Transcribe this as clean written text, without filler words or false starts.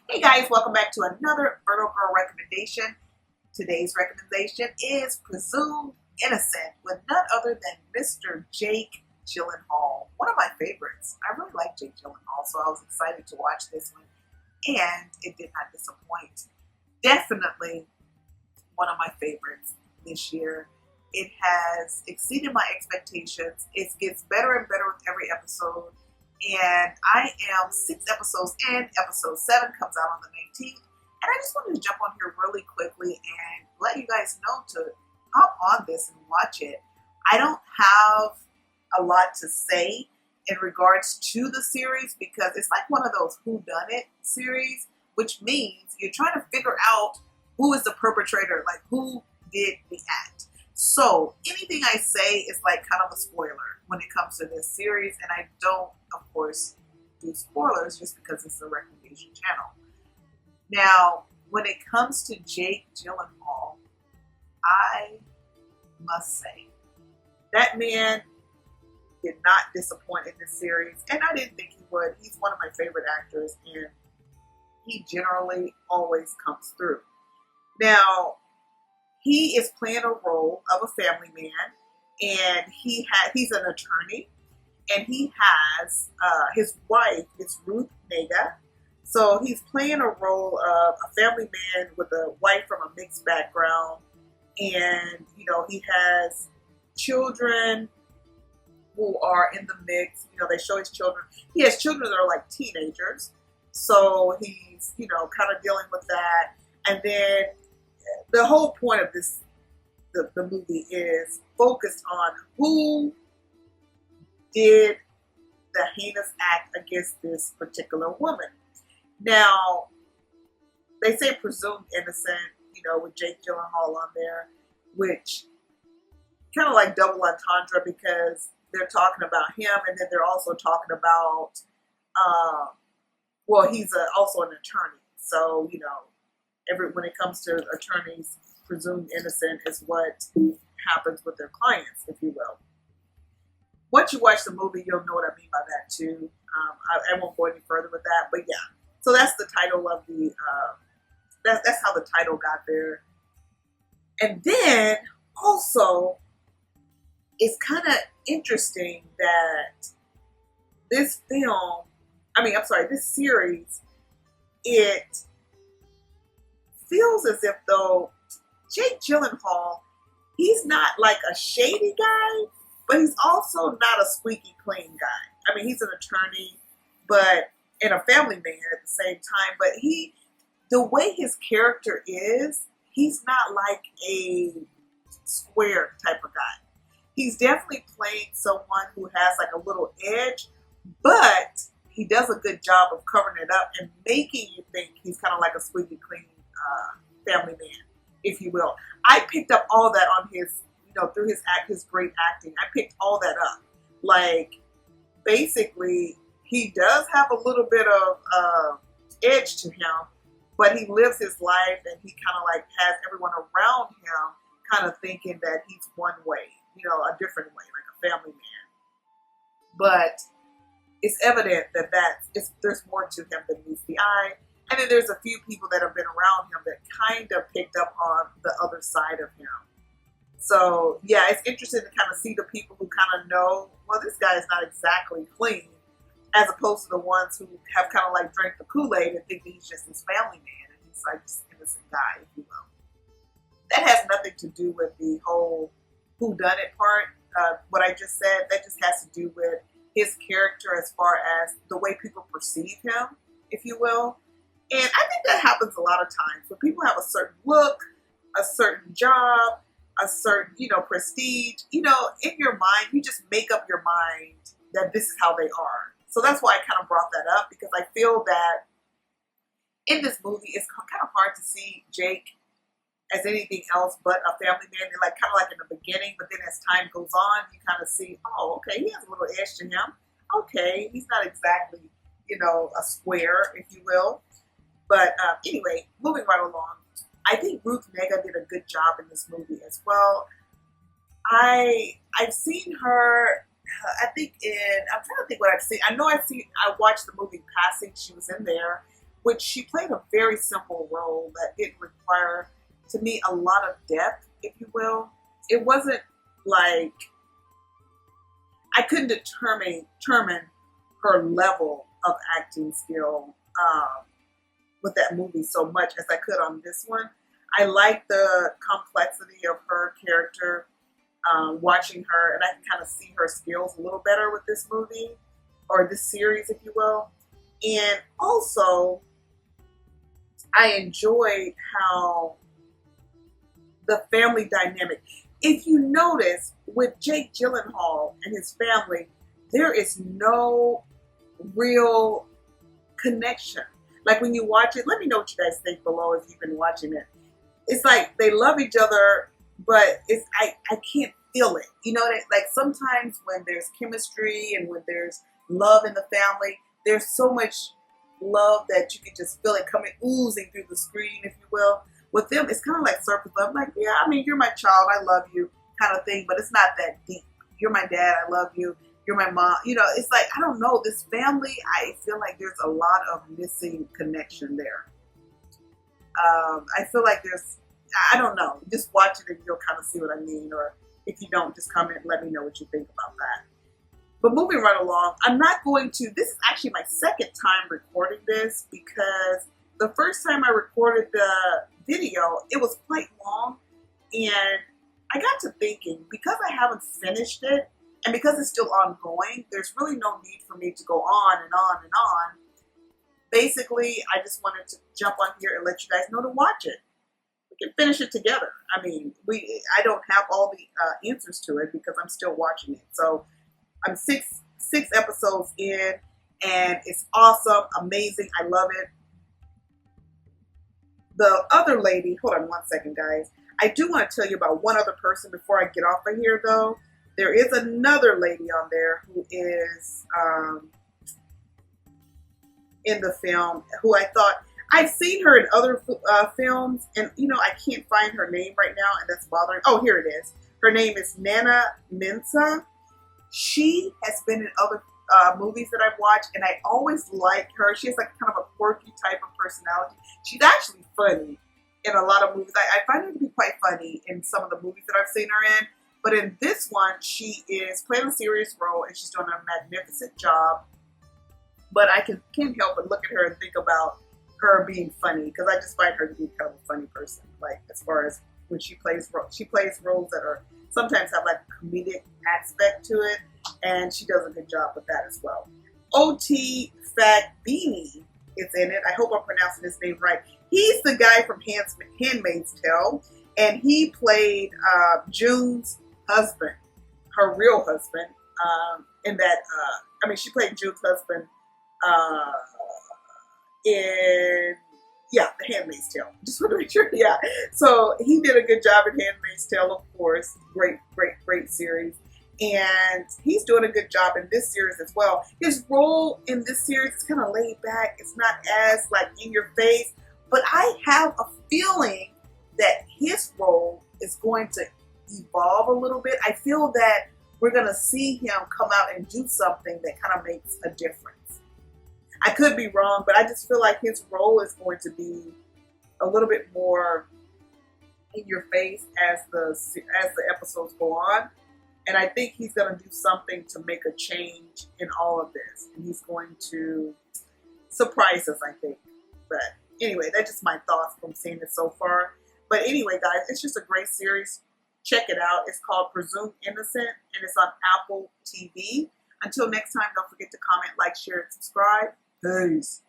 Hey guys, welcome back to another Virgo Girl recommendation. Today's recommendation is Presumed Innocent with none other than Mr. Jake Gyllenhaal. One of my favorites. I really like Jake Gyllenhaal, so I was excited to watch this one, and it did not disappoint. Definitely one of my favorites this year. It has exceeded my expectations. It gets better and better with every episode. And I am 6 episodes in. Episode 7 comes out on the 19th. And I just wanted to jump on here really quickly and let you guys know to hop on this and watch it. I don't have a lot to say in regards to the series because it's like one of those whodunit series, which means you're trying to figure out who is the perpetrator, like who did the act. So anything I say is like kind of a spoiler when it comes to this series, and I don't, of course, do spoilers just because it's a recommendation channel. Now, when it comes to Jake Gyllenhaal, I must say that man did not disappoint in this series, and I didn't think he would. He's one of my favorite actors, and he generally always comes through. Now, he is playing a role of a family man, and he's an attorney, and he has his wife is Ruth Negga. So he's playing a role of a family man with a wife from a mixed background, and he has children who are in the mix. They show his children. He has children that are like teenagers, so he's kind of dealing with that, and then the whole point of the movie is focused on who did the heinous act against this particular woman. Now, they say presumed innocent, with Jake Gyllenhaal on there, which kind of like double entendre because they're talking about him and then they're also talking about, he's also an attorney. So, when it comes to attorneys, presumed innocent is what happens with their clients, if you will. Once you watch the movie, you'll know what I mean by that too. I won't go any further with that, but yeah. So that's the title of the. That's how the title got there. And then also, it's kind of interesting that this this series, it feels as if though Jake Gyllenhaal, he's not like a shady guy, but he's also not a squeaky clean guy. I mean, he's an attorney, but and a family man at the same time. But the way his character is, he's not like a square type of guy. He's definitely playing someone who has like a little edge, but he does a good job of covering it up and making you think he's kind of like a squeaky clean family man, if you will. I picked up all that on his, through his great acting. I picked all that up. Like, basically, he does have a little bit of edge to him, but he lives his life and he kind of like has everyone around him kind of thinking that he's one way, a different way, like a family man. But it's evident that there's more to him than meets the eye. And then there's a few people that have been around him that kind of picked up on the other side of him. So, yeah, it's interesting to kind of see the people who kind of know, well, this guy is not exactly clean, as opposed to the ones who have kind of like drank the Kool-Aid and think that he's just his family man and he's like this innocent guy, if you will. That has nothing to do with the whole whodunit part. What I just said, that just has to do with his character as far as the way people perceive him, if you will. And I think that happens a lot of times when people have a certain look, a certain job, a certain, prestige, in your mind, you just make up your mind that this is how they are. So that's why I kind of brought that up, because I feel that in this movie, it's kind of hard to see Jake as anything else but a family man. They're like kind of like in the beginning, but then as time goes on, you kind of see, oh, okay, he has a little edge to him. Okay, he's not exactly, a square, if you will. But anyway, moving right along, I think Ruth Negga did a good job in this movie as well. I've seen her. I'm trying to think what I've seen. I know I watched the movie Passing. She was in there. which she played a very simple role that didn't require, to me, a lot of depth, if you will. It wasn't like I couldn't determine her level of acting skill with that movie so much as I could on this one. I like the complexity of her character, watching her, and I can kind of see her skills a little better with this movie, or this series, if you will. And also, I enjoyed how the family dynamic. If you notice, with Jake Gyllenhaal and his family, there is no real connection. Like when you watch it, let me know what you guys think below if you've been watching it. It's like they love each other, but it's I can't feel it. You know, like sometimes when there's chemistry and when there's love in the family, there's so much love that you can just feel it coming oozing through the screen, if you will. With them, it's kind of like surface love. Like, yeah, I mean, you're my child, I love you, kind of thing, but it's not that deep. You're my dad, I love you. You're my mom. You know, it's like, I don't know, this family, I feel like there's a lot of missing connection there. I feel like there's, I don't know, just watch it and you'll kind of see what I mean, or if you don't, just comment and let me know what you think about that. But moving right along, I'm not going to, this is actually my second time recording this, because the first time I recorded the video, it was quite long, and I got to thinking, because I haven't finished it, and because it's still ongoing, there's really no need for me to go on and on and on. Basically, I just wanted to jump on here and let you guys know to watch it. We can finish it together. I mean, I don't have all the answers to it because I'm still watching it. So I'm six episodes in, and it's awesome, amazing. I love it. The other lady, hold on one second, guys. I do want to tell you about one other person before I get off of here, though. There is another lady on there who is in the film who I thought, I've seen her in other films, and you know, I can't find her name right now, and that's bothering. Oh, here it is. Her name is Nana Mensah. She has been in other movies that I've watched, and I always like her. She has like kind of a quirky type of personality. She's actually funny in a lot of movies. I find her to be quite funny in some of the movies that I've seen her in. But in this one, she is playing a serious role, and she's doing a magnificent job. But I can't help but look at her and think about her being funny, because I just find her to be kind of a funny person. Like, as far as when she plays roles that are sometimes have like a comedic aspect to it, and she does a good job with that as well. O.T. Fagbini is in it. I hope I'm pronouncing his name right. He's the guy from Handmaid's Tale, and he played June's husband, her real husband, in that, she played June's husband in, The Handmaid's Tale. Just want to make sure, So he did a good job in Handmaid's Tale, of course. Great series. And he's doing a good job in this series as well. His role in this series is kind of laid back. It's not as like in your face, but I have a feeling that his role is going to evolve a little bit. I feel that we're going to see him come out and do something that kind of makes a difference. I could be wrong, but I just feel like his role is going to be a little bit more in your face as the episodes go on. And I think he's going to do something to make a change in all of this. And he's going to surprise us, I think. But anyway, that's just my thoughts from seeing it so far. But anyway, guys, it's just a great series. Check it out. It's called Presumed Innocent, and it's on Apple TV. Until next time, don't forget to comment, like, share, and subscribe. Peace.